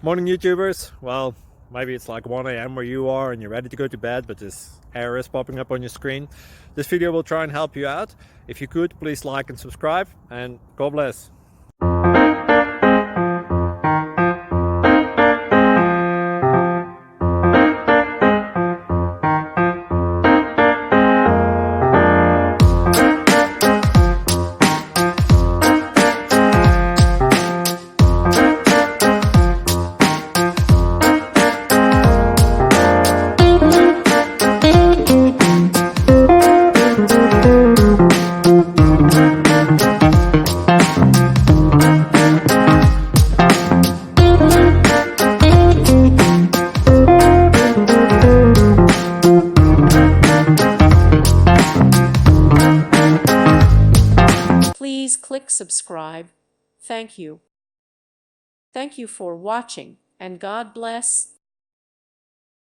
Morning YouTubers. Well, maybe it's like 1 a.m. where you are and you're ready to go to bed, but this error is popping up on your screen. This video will try and help you out. If you could, please like and subscribe, and God bless. Please click subscribe. Thank you. Thank you for watching, and God bless.